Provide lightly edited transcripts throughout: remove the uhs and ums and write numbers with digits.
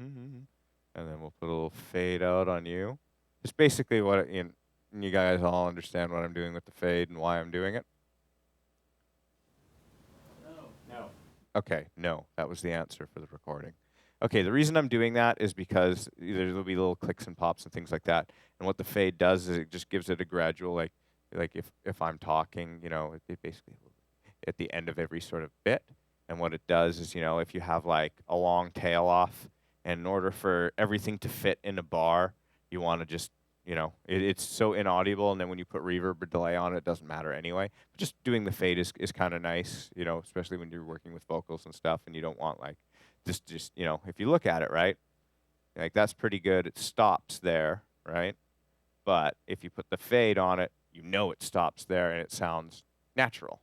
And then we'll put a little fade out on you. It's basically what you guys all understand what I'm doing with the fade and why I'm doing it. No. Okay, no, that was the answer for the recording. Okay, the reason I'm doing that is because there'll be little clicks and pops and things like that. And what the fade does is it just gives it a gradual, like if I'm talking, it basically at the end of every sort of bit. And what it does is, if you have like a long tail off, and in order for everything to fit in a bar, you want to just, it's so inaudible. And then when you put reverb or delay on it, it doesn't matter anyway. But just doing the fade is kind of nice, especially when you're working with vocals and stuff, and you don't want like just if you look at it, right, like that's pretty good. It stops there, right? But if you put the fade on it, it stops there and it sounds natural.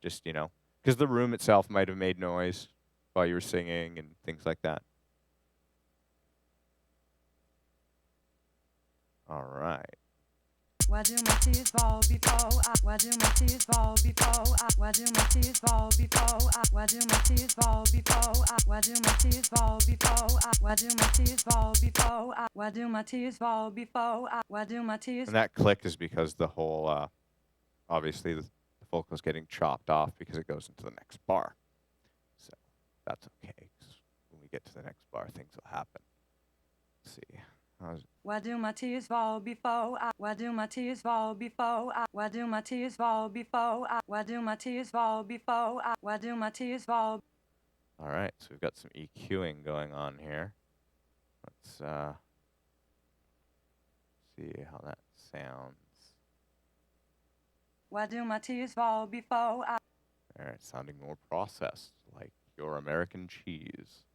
Just, because the room itself might have made noise while you were singing and things like that. All right. Why do my tears fall before why do my tears fall before why do my tears fall before why do my tears fall before why do my tears fall before why do my tears fall before why do my tears fall before why do my tears. And that click is because the whole, obviously the vocal is getting chopped off because it goes into the next bar. So that's okay, 'cause when we get to the next bar, things will happen. Let's see. Why do my tears fall before why do my tears fall before why do my tears fall before why do my tears fall before why do my tears fall. All right, so we've got some EQing going on here. Let's see how that sounds. Why do my tears fall before All right, sounding more processed, like your American cheese.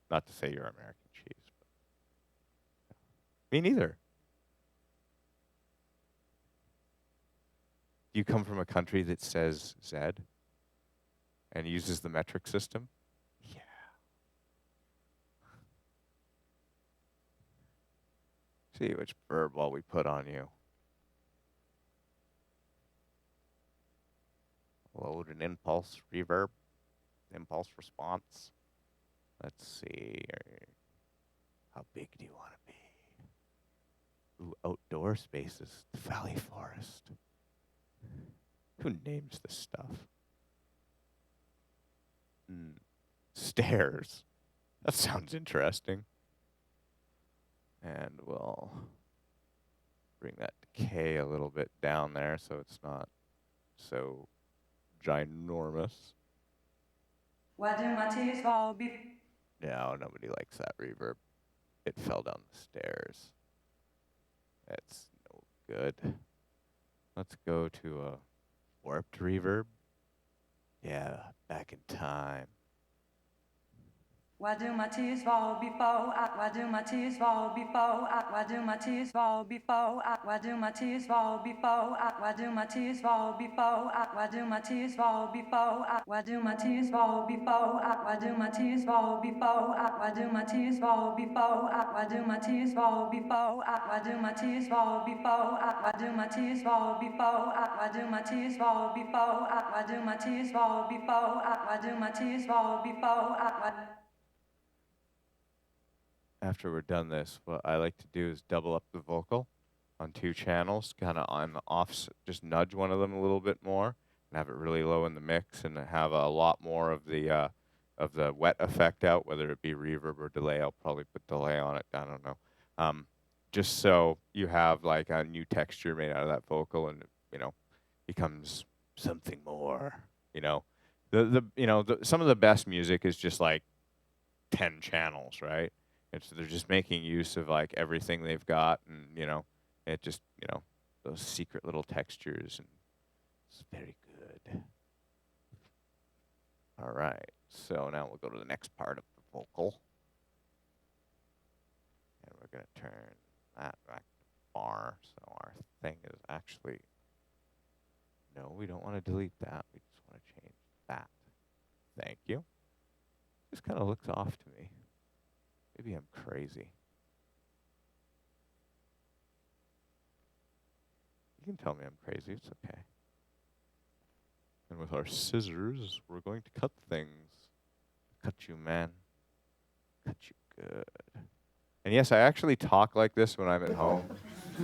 Not to say you're American cheese, but me neither. Do you come from a country that says Z and uses the metric system? Yeah. See which verb all we put on you. Load an impulse reverb, impulse response. Let's see. How big do you want to be? Ooh, outdoor spaces, valley forest. Who names this stuff? Stairs. That sounds interesting. And we'll bring that decay a little bit down there so it's not so ginormous. Why do my tears fall before. No, nobody likes that reverb. It fell down the stairs. That's no good. Let's go to a warped reverb. Yeah, back in time. Why do my tears fall before why do my tears fall before why do my tears fall before why do my tears fall before why do my tears fall before why do my tears fall before why do my tears fall before why do my tears fall before why do my tears fall before why do my tears fall before why do my tears fall before why do my tears fall before why do my tears fall before why do my tears fall before why do my tears fall before After we're done this, what I like to do is double up the vocal on 2 channels, kind of on the offs, just nudge one of them a little bit more and have it really low in the mix and have a lot more of the wet effect out, whether it be reverb or delay. I'll probably put delay on it, I don't know. Just so you have like a new texture made out of that vocal and, becomes something more, some of the best music is just like 10 channels, right? And so they're just making use of like everything they've got, and it just those secret little textures, and it's very good. All right, so now we'll go to the next part of the vocal, and we're gonna turn that back to bar. So our thing is actually no, we don't want to delete that. We just want to change that. Thank you. Just kind of looks off to me. Maybe I'm crazy. You can tell me I'm crazy. It's okay. And with our scissors, we're going to cut things. Cut you, man. Cut Good. And yes, I actually talk like this when I'm at home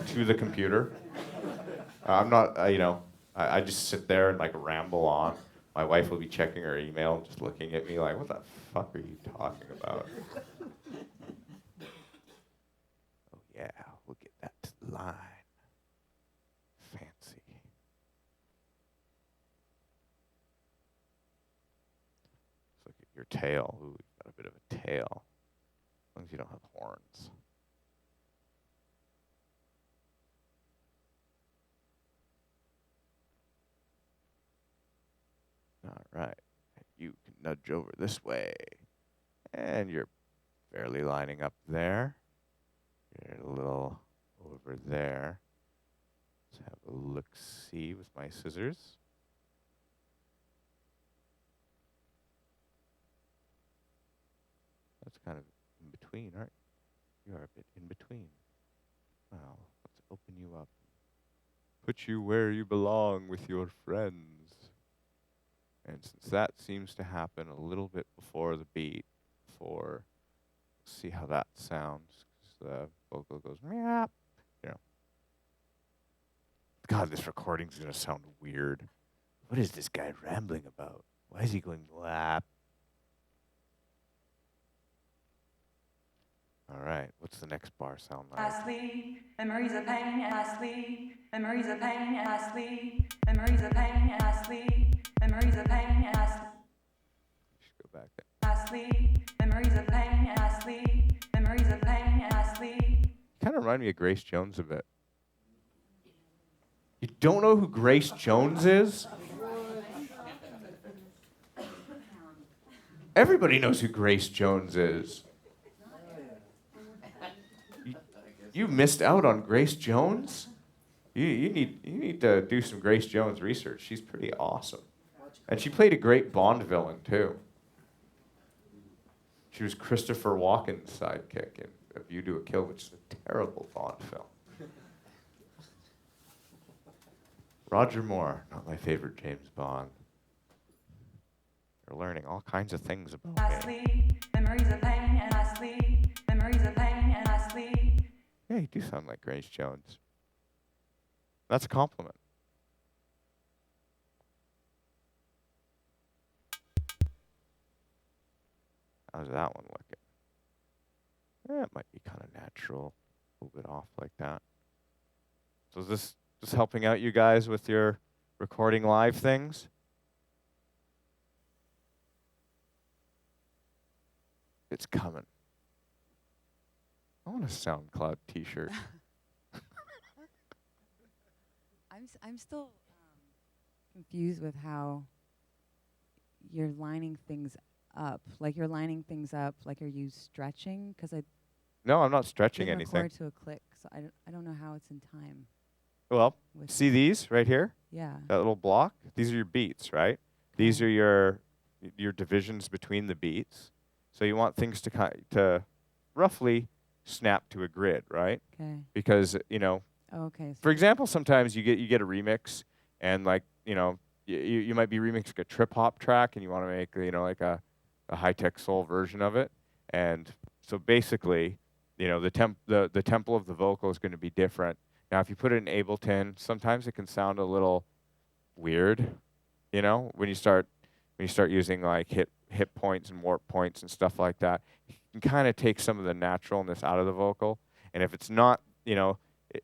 to the computer. I'm not, I just sit there and like ramble on. My wife will be checking her email, just looking at me like, what the fuck are you talking about? Oh yeah, we'll get that to the line. Fancy. Let's look at your tail. Ooh, you've got a bit of a tail. As long as you don't have horns. All right. You can nudge over this way. And you're barely lining up there. You're a little over there. Let's have a look-see with my scissors. That's kind of in between, aren't you? You are a bit in between. Well, let's open you up. Put you where you belong with your friends. And since that seems to happen a little bit before the beat, let's see how that sounds. 'Cause the vocal goes, meow. God, this recording's going to sound weird. What is this guy rambling about? Why is he going whap? All right, what's the next bar sound like? I sleep, memories of pain, and I sleep, memories of pain, and I sleep, memories of pain, and I sleep, memories of pain, and I sleep. You should go back there. I sleep, memories of pain, and I sleep, memories of pain, and I sleep. Kind of remind me of Grace Jones a bit. You don't know who Grace Jones is? Everybody knows who Grace Jones is. You missed out on Grace Jones? You need to do some Grace Jones research. She's pretty awesome. And she played a great Bond villain, too. She was Christopher Walken's sidekick in A View to a Kill, which is a terrible Bond film. Roger Moore, not my favorite James Bond. You're learning all kinds of things about I me. sleep, memories of pain, and I sleep, memories of pain, and I sleep. Yeah, you do sound like Grace Jones. That's a compliment. How's that one looking? Yeah, it might be kind of natural, a little bit off like that. So is this just helping out you guys with your recording live things? It's coming. I want a SoundCloud t-shirt. I'm still confused with how you're lining things up. Like you're lining things up. Like, are you stretching? Because I No, I'm not stretching didn't anything. record to a click, so I don't know how it's in time. Well, With see these right here? Yeah. That little block? These are your beats, right? These are your divisions between the beats. So you want things to roughly snap to a grid, right? Okay. Because, Oh, okay. for example, sometimes you get a remix and like, you might be remixing a trip hop track and you want to make, like a high-tech soul version of it. And so basically, the tempo of the vocal is going to be different. Now, if you put it in Ableton, sometimes it can sound a little weird, when you start using like hit points and warp points and stuff like that. You can kind of take some of the naturalness out of the vocal. And if it's not,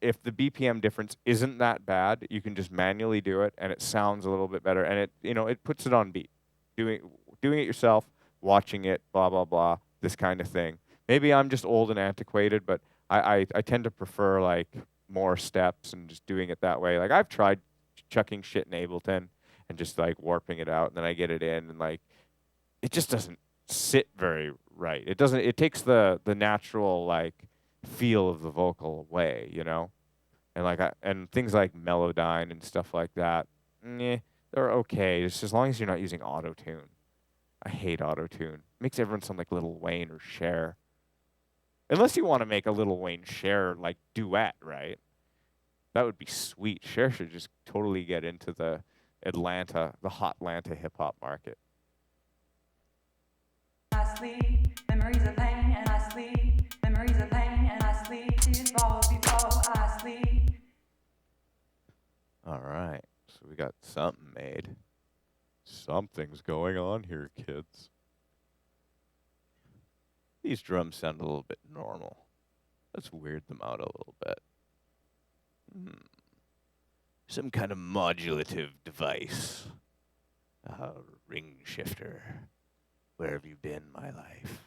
if the BPM difference isn't that bad, you can just manually do it, and it sounds a little bit better. And it puts it on beat. Doing it yourself, watching it, blah blah blah, this kind of thing. Maybe I'm just old and antiquated, but I tend to prefer like more steps and just doing it that way. Like I've tried chucking shit in Ableton and just like warping it out, and then I get it in, and like it just doesn't sit very right. It takes the natural like feel of the vocal away, and things like Melodyne and stuff like that, they're okay. It's as long as you're not using auto-tune. I hate auto-tune. Makes everyone sound like Lil Wayne or Cher. Unless you want to make a Lil Wayne Cher like duet, right? That would be sweet. Cher should just totally get into the hot Atlanta hip hop market. I sleep, memories of pain, and I sleep. something made. Something's going on here, kids. These drums sound a little bit normal. Let's weird them out a little bit. Some kind of modulative device. Ring shifter. Where have you been, my life?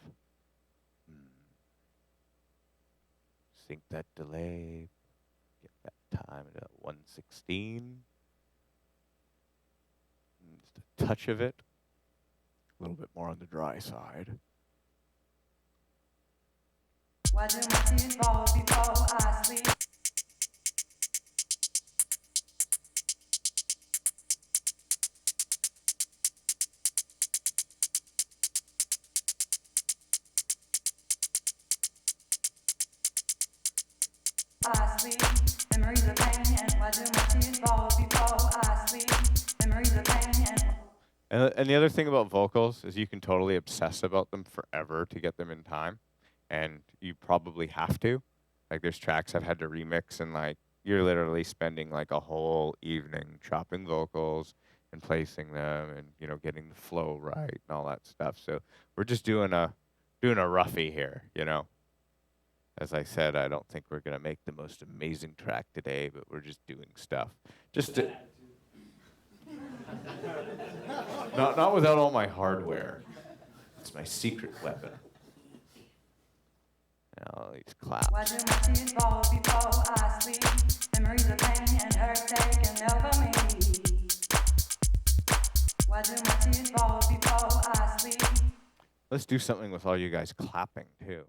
Sync that delay. Get that time at 116. Just a touch of it. A little bit more on the dry side. Why do my tears fall before I sleep? I sleep, memories of pain, and why do my tears fall before I sleep? Memories of pain And the other thing about vocals is you can totally obsess about them forever to get them in time. And you probably have to. Like, there's tracks I've had to remix, and like you're literally spending like a whole evening chopping vocals and placing them, and getting the flow right and all that stuff. So we're just doing a roughie here, As I said, I don't think we're gonna make the most amazing track today, but we're just doing stuff. Just to not without all my hardware. It's my secret weapon. All these claps. Why do my tears fall before I sleep? Memories of pain and hurt taken over me. Why do my tears fall before I sleep? Let's do something with all you guys clapping too.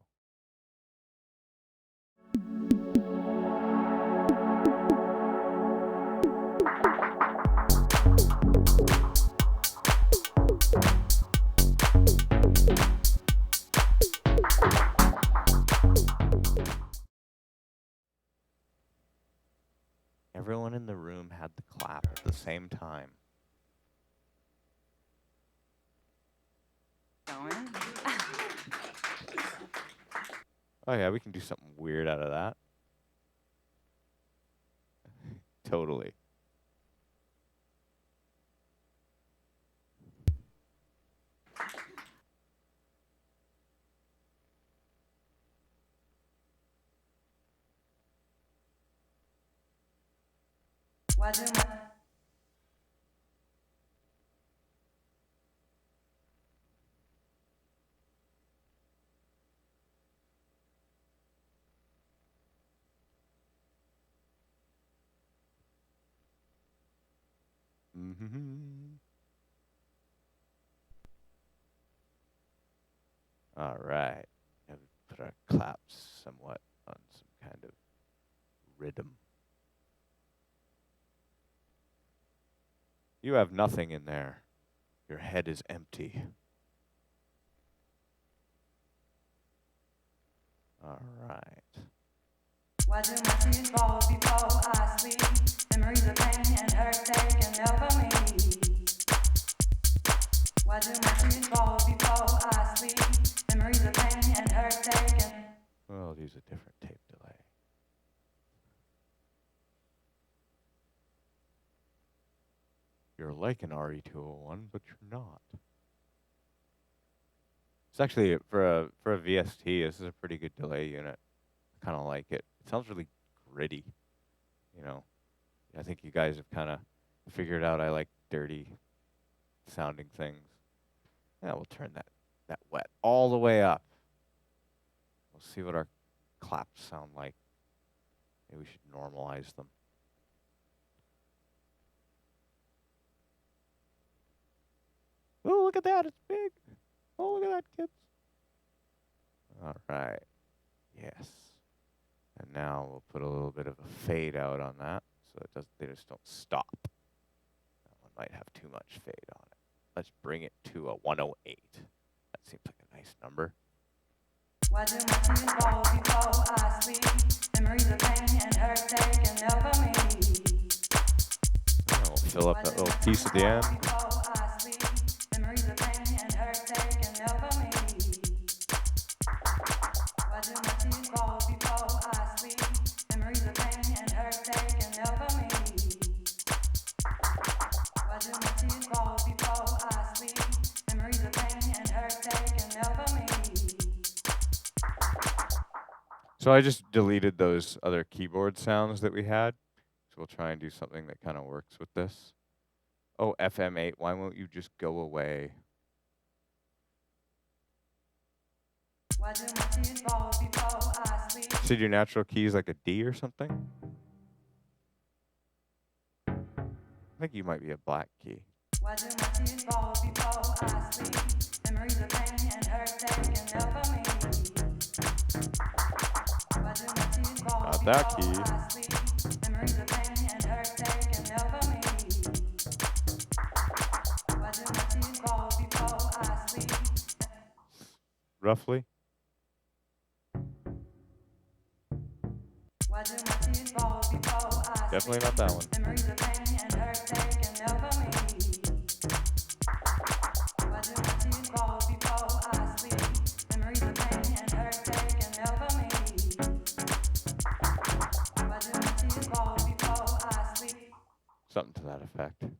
Everyone in the room had the clap at the same time. Going. Oh yeah, we can do something weird out of that. Totally. Why do my All right. Have put our claps somewhat on some kind of rhythm. You have nothing in there. Your head is empty. All right. Why do my tears fall before I sleep? Memories of pain and hurt taken over me. Why do my tears fall before I sleep? Memories of pain and hurt taken. Well, I'll use a different tape delay. You're like an RE201, but you're not. It's actually, for a VST, this is a pretty good delay unit. I kind of like it. It sounds really gritty, I think you guys have kind of figured out I like dirty sounding things. Yeah, we'll turn that wet all the way up. We'll see what our claps sound like. Maybe we should normalize them. Oh, look at that, it's big. Oh, look at that, kids. All right, yes. And now we'll put a little bit of a fade out on that so they just don't stop. That one might have too much fade on it. Let's bring it to a 108. That seems like a nice number. Why do my tears fall before I sleep? Memories of pain and hurt taken over me. And we'll fill up that little piece at the end. Before I sleep, memories of pain and hurt taken over me. Why do my tears fall before I sleep? Memories of pain and hurt taken over me. So I just deleted those other keyboard sounds that we had. So we'll try and do something that kind of works with this. Oh, FM8, why won't you just go away? Why do my tears fall before I sleep? So your natural key is like a D or something? I think you might be a black key. Why do my tears fall before I sleep? Memories of pain and hurt taken over me. Why do my tears fall Not that before key. I sleep? Memories of pain and hurt taken over me. Why do my tears fall before I sleep? Roughly. Why do my tears fall before I Definitely sleep? not that one. Memories of pain and hurt taken over me. Why do my tears fall before I sleep? Memories of pain and hurt taken over me. Why do my tears fall before I sleep? Something to that effect. And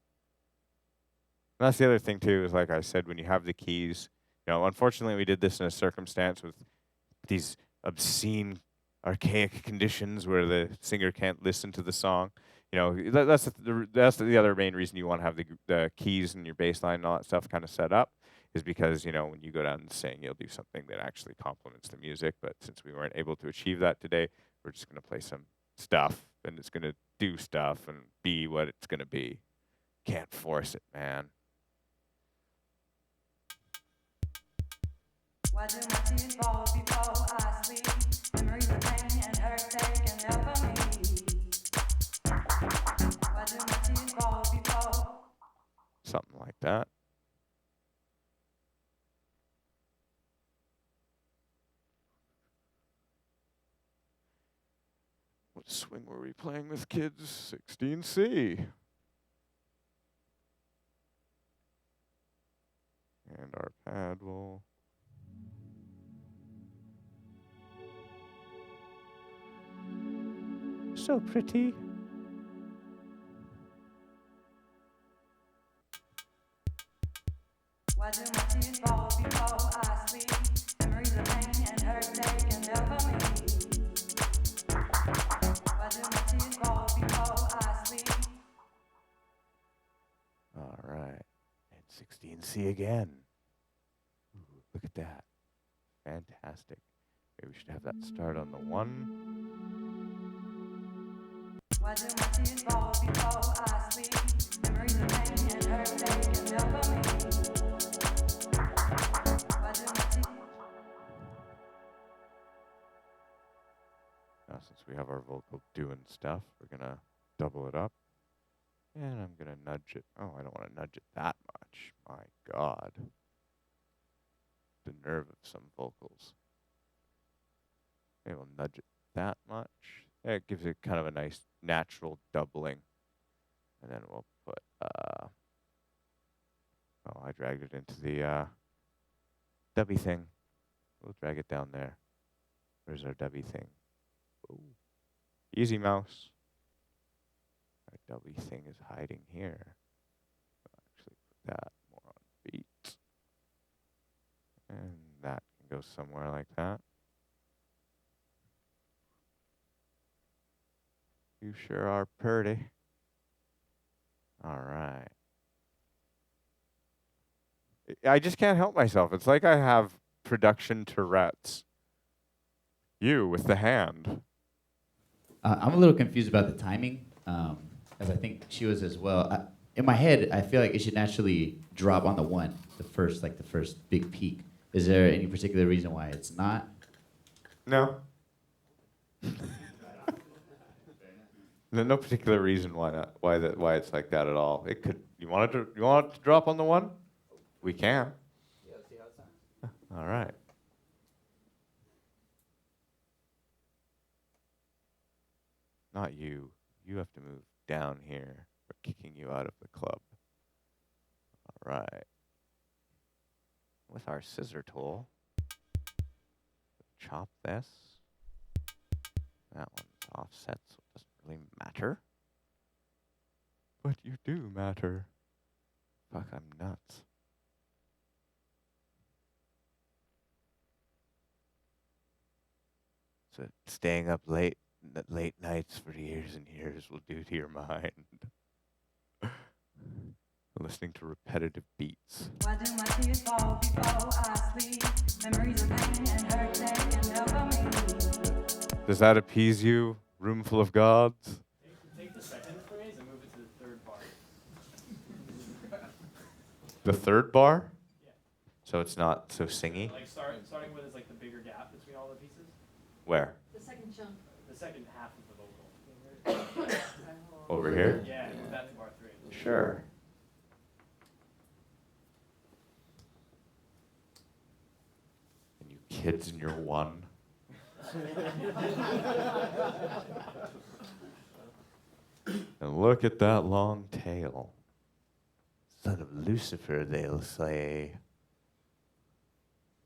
that's the other thing too, is like I said, when you have the keys, unfortunately we did this in a circumstance with these obscene, archaic conditions where the singer can't listen to the song. That's the other main reason you want to have the keys and your bass line and all that stuff kind of set up, is because, when you go down and sing, you'll do something that actually complements the music. But since we weren't able to achieve that today, we're just going to play some stuff, and it's going to do stuff and be what it's going to be. Can't force it, man. Why do my tears fall before I sleep? Memories of pain and hurt taken over me. Why do my tears fall before? Something like that. What swing were we playing with, kids? 16C. And our pad will... So pretty. Why do my tears fall before I sleep? Memories of pain and hurt taken over me. Why do my tears fall before I sleep? All right. And 16C again. Ooh, look at that. Fantastic. Maybe we should have that start on the 1. Why do my tears fall before I sleep? Memories of pain and hurt taken over me. Why do my tears... Now, since we have our vocal doing stuff, we're going to double it up. And I'm going to nudge it. Oh, I don't want to nudge it that much. My God. The nerve of some vocals. Maybe we'll nudge it that much. It gives it kind of a nice natural doubling. And then we'll put, oh, I dragged it into the dubby thing. We'll drag it down there. Where's our dubby thing? Ooh. Easy mouse. Our dubby thing is hiding here. I'll actually put that more on beat. And that can go somewhere like that. You sure are pretty. All right. I just can't help myself. It's like I have production Tourette's. You with the hand. I'm a little confused about the timing, as I think she was as well. In my head, I feel like it should naturally drop on the 1, the first big peak. Is there any particular reason why it's not? No. No particular reason why not. Why it's like that at all. It could. You want it to drop on the 1? We can. Yeah, let's see how it sounds. All right. Not you. You have to move down here. We're kicking you out of the club. All right. With our scissor tool, chop this. That one's offset, so it doesn't really matter. But you do matter. Fuck, I'm nuts. that staying up late nights for years and years will do to your mind. Listening to repetitive beats. Why do my tears fall before I sleep? Memories of pain and hurt taken over me. Does that appease you, room full of gods? Take the second phrase and move it to the third bar. The third bar? Yeah. So it's not so singy? Like starting with is like the bigger gap between all the pieces. Where? The second chunk. The second half of the vocal. Over here? Yeah, that's bar 3. Sure. And you kids in your one. And look at that long tail. Son of Lucifer, they'll say.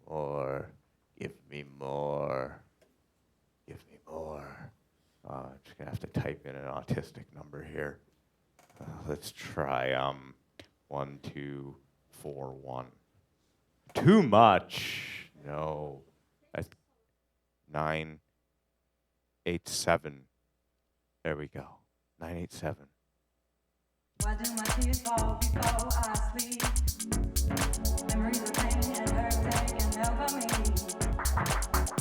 Or, give me more. Give me more. I'm just gonna have to type in an autistic number here. Let's try 1, 2, 4, 1. Too much. No. That's 9, 8, 7. There we go. 9, 8, 7. Why do my tears fall before I sleep? Memories of pain and hurt taken over me.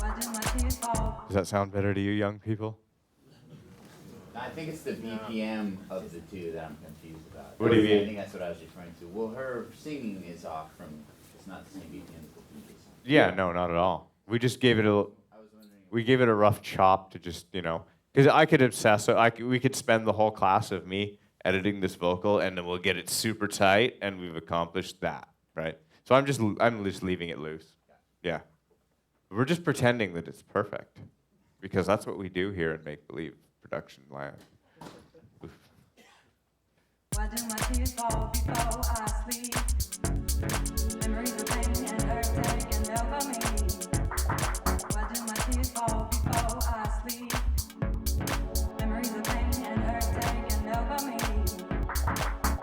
Why do my tears fall? Does that sound better to you, young people? I think it's the BPM of the two that I'm confused about. What do you mean? I think that's what I was referring to. Well, her singing is off from, it's not the same BPM as the previous song. Yeah, no, not at all. We just gave it a, I was wondering. we gave it a rough chop to just, because I could obsess. We could spend the whole class of me editing this vocal, and then we'll get it super tight, and we've accomplished that, right? So I'm just leaving it loose. Yeah, we're just pretending that it's perfect, because that's what we do here in Make Believe Production Land. Oof. Why do my tears fall before I sleep? Memories of pain and hurt taken over me. Why do my tears fall before I sleep? Memories of pain and hurt taken over me.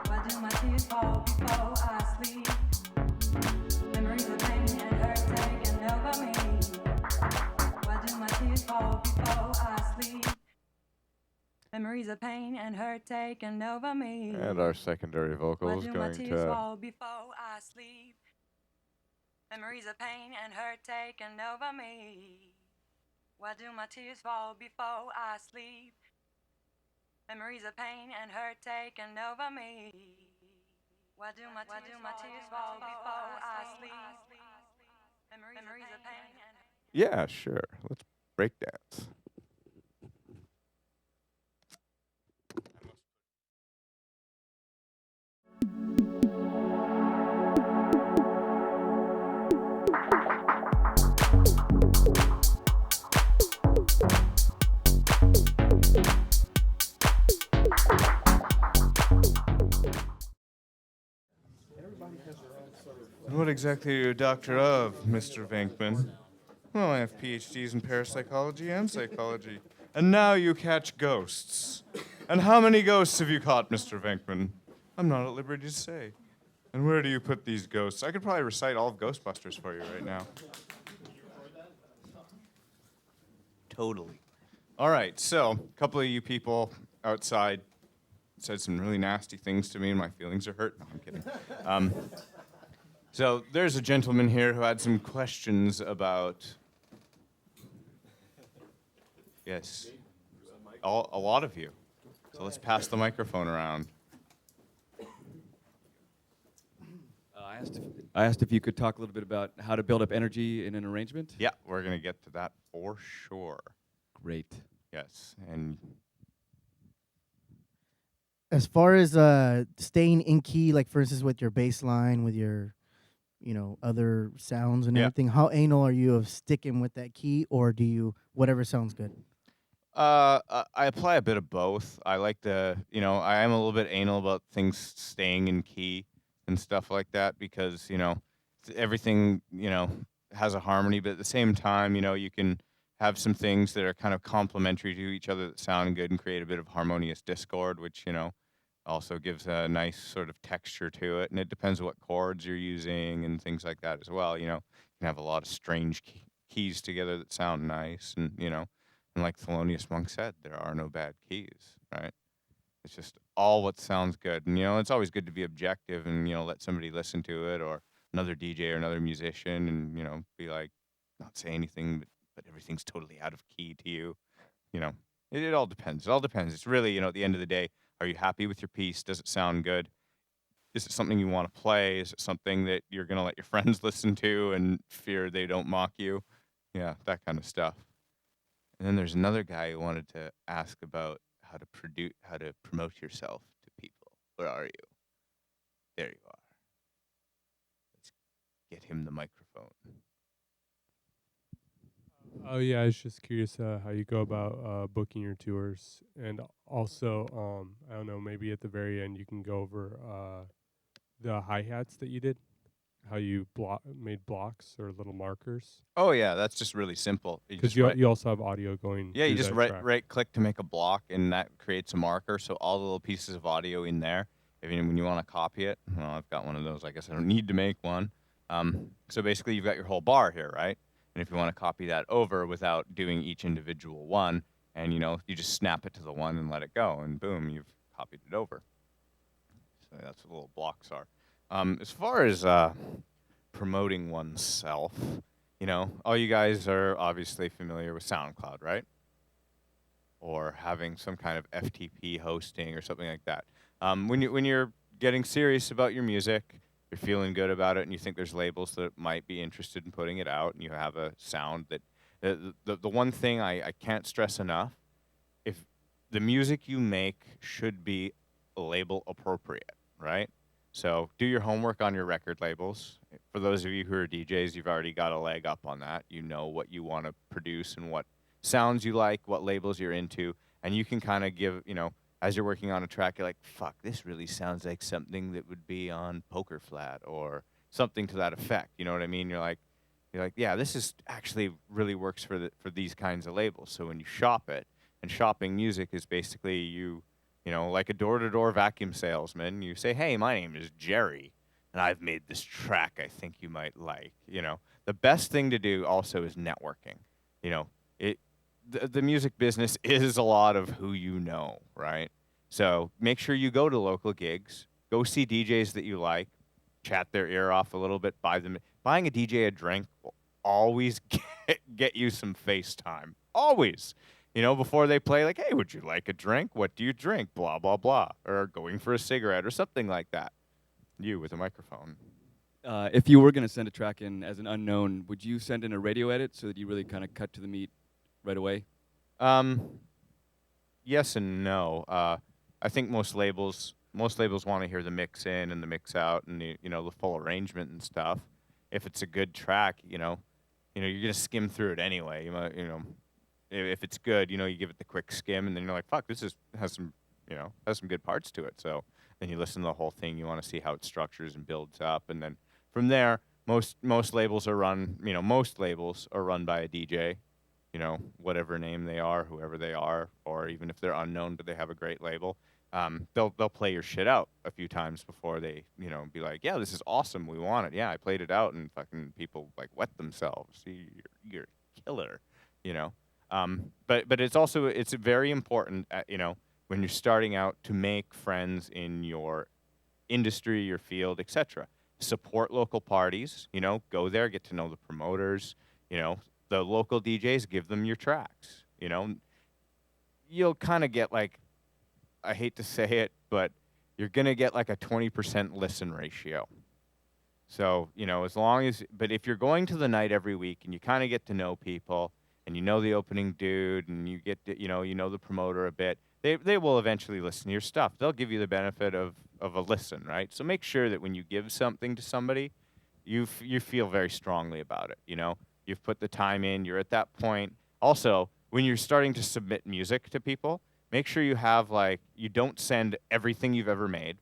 Why do my tears fall before I sleep? Memories of pain and hurt taken over me. Why do my tears fall before I sleep? Memories of pain and hurt taken over me. And our secondary vocal Why is do my going tears to. fall before I sleep? Memories of pain and hurt taken over me. Why do my tears fall before I sleep? Memories of pain and hurt taken over me. Why do my tears fall before I sleep? Memories of pain and Yeah, sure. Let's break dance. And what exactly are you a doctor of, Mr. Venkman? Well, I have PhDs in parapsychology and psychology. And now you catch ghosts. And how many ghosts have you caught, Mr. Venkman? I'm not at liberty to say. And where do you put these ghosts? I could probably recite all of Ghostbusters for you right now. Totally. All right, so a couple of you people outside said some really nasty things to me, and my feelings are hurt. No, I'm kidding. So there's a gentleman here who had some questions about. Yes, a lot of you. So let's pass the microphone around. I asked if you could talk a little bit about how to build up energy in an arrangement. Yeah, we're gonna get to that for sure. Great. Yes, and As far as staying in key, like for instance with your bass line, with your, other sounds and Yeah. everything, how anal are you of sticking with that key, or do you whatever sounds good? I apply a bit of both. I like I am a little bit anal about things staying in key and stuff like that because, everything, has a harmony, but at the same time, you can have some things that are kind of complementary to each other that sound good and create a bit of harmonious discord, which, also gives a nice sort of texture to it. And it depends on what chords you're using and things like that as well. You can have a lot of strange keys together that sound nice and, And like Thelonious Monk said, there are no bad keys, right? It's just all what sounds good. And, it's always good to be objective and, let somebody listen to it or another DJ or another musician and, be like, not say anything, but everything's totally out of key to you. You know, it all depends. It all depends. It's really, at the end of the day, are you happy with your piece? Does it sound good? Is it something you want to play? Is it something that you're going to let your friends listen to and fear they don't mock you? Yeah, that kind of stuff. And then there's another guy who wanted to ask about how to promote yourself to people. Where are you? There you are. Let's get him the microphone. Oh yeah, I was just curious how you go about booking your tours, and also I don't know, maybe at the very end you can go over the hi-hats that you did, how you made blocks or little markers, Oh yeah, that's just really simple. You because just write, you also have audio going. yeah, you through just that right track. right click to make a block, and that creates a marker. So all the little pieces of audio in there. When you want to copy it, well, I've got one of those. I guess I don't need to make one. So basically, you've got your whole bar here, right? And if you want to copy that over without doing each individual one, and you just snap it to the one and let it go, and boom, you've copied it over. So that's what little blocks are. As far as promoting oneself, all you guys are obviously familiar with SoundCloud, right? Or having some kind of FTP hosting or something like that. When you're getting serious about your music, you're feeling good about it, and you think there's labels that might be interested in putting it out, and you have a sound that the one thing I can't stress enough, if the music you make should be label appropriate, right? So do your homework on your record labels. For those of you who are DJs, you've already got a leg up on that. You know what you want to produce and what sounds you like, what labels you're into, and you can kind of give, as you're working on a track, you're like, fuck, this really sounds like something that would be on Poker Flat or something to that effect. You know what I mean? You're like, yeah, this is actually really works for these kinds of labels. So when you shop it, and shopping music is basically like a door-to-door vacuum salesman. You say, hey, my name is Jerry, and I've made this track I think you might like. The best thing to do also is networking. It the music business is a lot of who you know, right? So make sure you go to local gigs, go see DJs that you like, chat their ear off a little bit, buying a DJ a drink will always get you some face time. Always. Before they play, like, hey, would you like a drink? What do you drink? Blah, blah, blah. Or going for a cigarette or something like that. You with a microphone. If you were going to send a track in as an unknown, would you send in a radio edit so that you really kind of cut to the meat right away? Yes and no. I think most labels want to hear the mix in and the mix out and the full arrangement and stuff. If it's a good track, you're gonna skim through it anyway. If it's good, you give it the quick skim, and then you're like, fuck, has some good parts to it. So then you listen to the whole thing. You want to see how it structures and builds up, and then from there, most labels are run. Most labels are run by a DJ. Whatever name they are, whoever they are, or even if they're unknown but they have a great label, they'll play your shit out a few times before they, be like, yeah, this is awesome, we want it. Yeah, I played it out, and fucking people like wet themselves. See, you're a killer, But it's very important, when you're starting out to make friends in your industry, your field, etc. Support local parties. Go there, get to know the promoters. The local DJs, give them your tracks. You'll kind of get like, I hate to say it, but you're gonna get like a 20% listen ratio. So but if you're going to the night every week and you kind of get to know people and you know the opening dude and you get to, the promoter a bit, they will eventually listen to your stuff. They'll give you the benefit of a listen, right? So make sure that when you give something to somebody, you feel very strongly about it. You've put the time in. You're at that point. Also, when you're starting to submit music to people, make sure you have you don't send everything you've ever made.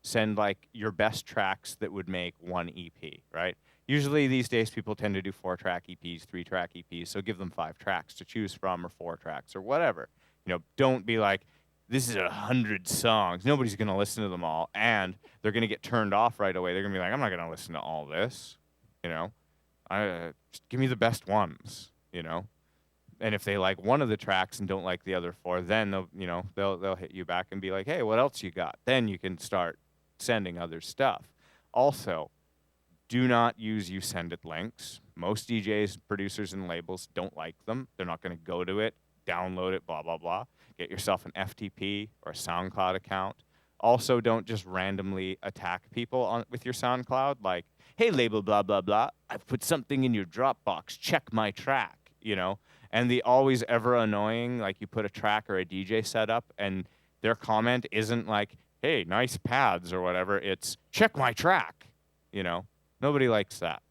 Send your best tracks that would make one EP, right? Usually these days people tend to do 4-track EPs, 3-track EPs, so give them 5 tracks to choose from or 4 tracks or whatever. Don't be like, this is 100 songs. Nobody's going to listen to them all, and they're going to get turned off right away. They're going to be like, I'm not going to listen to all this, just give me the best ones, and if they like one of the tracks and don't like the other four, then they'll hit you back and be like, hey, what else you got? Then you can start sending other stuff. Also, do not use you send it links. Most DJs, producers, and labels don't like them. They're not going to go to it, download it, blah, blah, blah. Get yourself an FTP or a SoundCloud account. Also, don't just randomly attack people with your SoundCloud, like, hey, label, blah, blah, blah, I've put something in your Dropbox, check my track, And the always ever annoying, like you put a track or a DJ setup, and their comment isn't like, hey, nice pads or whatever. It's, check my track, Nobody likes that.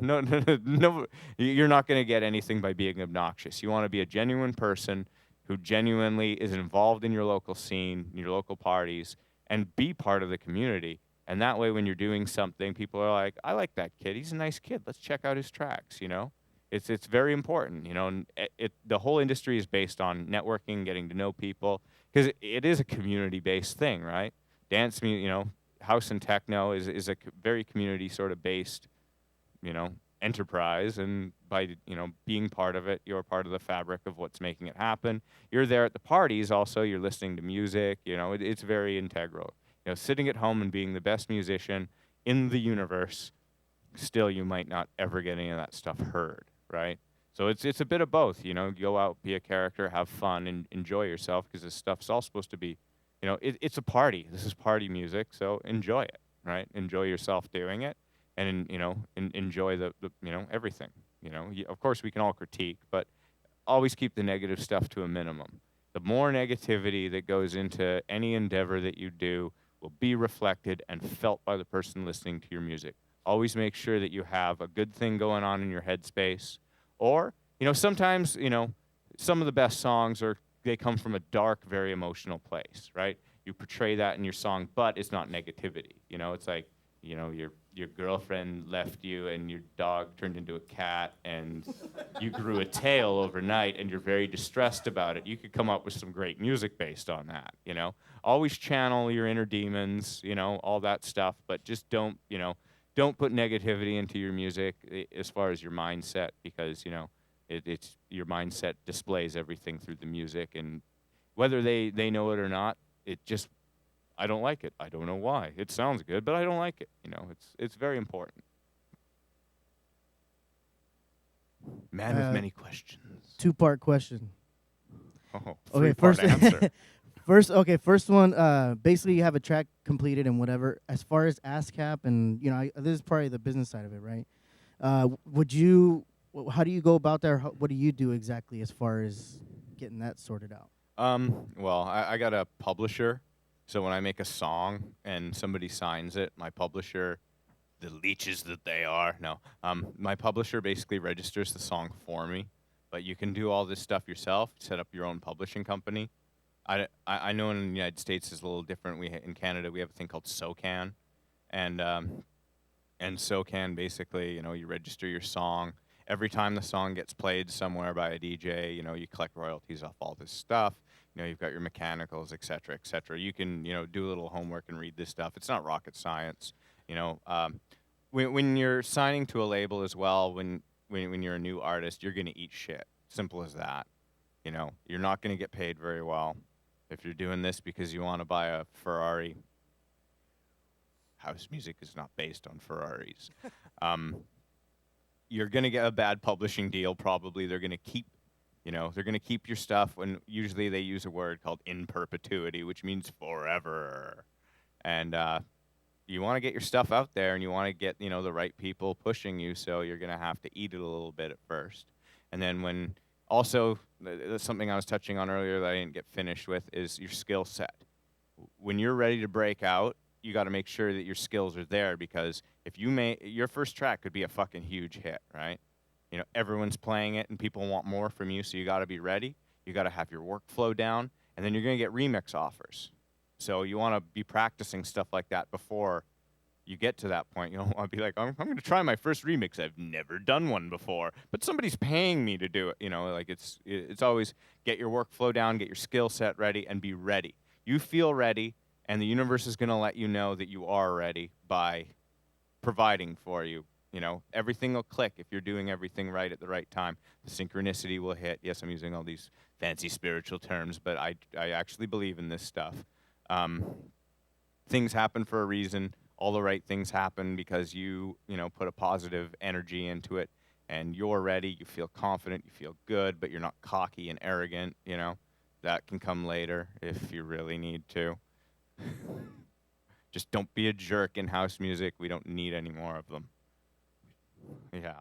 No, you're not going to get anything by being obnoxious. You want to be a genuine person who genuinely is involved in your local scene, your local parties, and be part of the community. And that way, when you're doing something, people are like, I like that kid. He's a nice kid. Let's check out his tracks, It's very important, and the whole industry is based on networking, getting to know people, because it is a community-based thing, right? Dance music, house and techno is a very community sort of based, enterprise. And by, being part of it, you're part of the fabric of what's making it happen. You're there at the parties also, you're listening to music, it's very integral. Sitting at home and being the best musician in the universe, still you might not ever get any of that stuff heard, right? So it's a bit of both, go out, be a character, have fun, and enjoy yourself, because this stuff's all supposed to be, it's a party. This is party music, so enjoy it, right? Enjoy yourself doing it, and enjoy the everything. Of course we can all critique, but always keep the negative stuff to a minimum. The more negativity that goes into any endeavor that you do will be reflected and felt by the person listening to your music. Always make sure that you have a good thing going on in your headspace, or sometimes some of the best songs they come from a dark, very emotional place, right? You portray that in your song, but it's not negativity. It's like, your girlfriend left you and your dog turned into a cat and you grew a tail overnight and you're very distressed about it. You could come up with some great music based on that, Always channel your inner demons, all that stuff, but just don't put negativity into your music as far as your mindset, because, it's your mindset displays everything through the music, and whether they know it or not, I don't like it. I don't know why. It sounds good, but I don't like it. It's very important. Man with many questions. 2-part question. Oh, Okay, three-part answer. First one, basically you have a track completed and whatever. As far as ASCAP and, this is probably the business side of it, right? How do you go about that? What do you do exactly as far as getting that sorted out? Well, I got a publisher. So when I make a song and somebody signs it, my publisher, the leeches that they are, my publisher basically registers the song for me. But you can do all this stuff yourself, set up your own publishing company. I know in the United States it's a little different. In Canada, we have a thing called SOCAN. And SOCAN, basically, you register your song. Every time the song gets played somewhere by a DJ, you collect royalties off all this stuff. You've got your mechanicals, et cetera, et cetera. You can, do a little homework and read this stuff. It's not rocket science. When you're signing to a label as well, when you're a new artist, you're going to eat shit. Simple as that. You're not going to get paid very well. If you're doing this because you want to buy a Ferrari, house music is not based on Ferraris. You're going to get a bad publishing deal, probably. They're going to keep your stuff, and usually they use a word called in perpetuity, which means forever. And you want to get your stuff out there, and you want to get, the right people pushing you, so you're going to have to eat it a little bit at first. And then also, that's something I was touching on earlier that I didn't get finished with, is your skill set. When you're ready to break out, you got to make sure that your skills are there, because if your first track could be a fucking huge hit, right? Everyone's playing it and people want more from you, so you got to be ready. You got to have your workflow down, and then you're going to get remix offers. So you want to be practicing stuff like that before you get to that point. You don't want to be like, I'm going to try my first remix. I've never done one before, but somebody's paying me to do it. It's always get your workflow down, get your skill set ready, and be ready. You feel ready, and the universe is going to let you know that you are ready by providing for you You know, everything will click if you're doing everything right at the right time. The synchronicity will hit. Yes, I'm using all these fancy spiritual terms, but I actually believe in this stuff. Things happen for a reason. All the right things happen because you know, put a positive energy into it, and you're ready. You feel confident. You feel good, but you're not cocky and arrogant. You know, that can come later if you really need to. Just don't be a jerk in house music. We don't need any more of them. Yeah.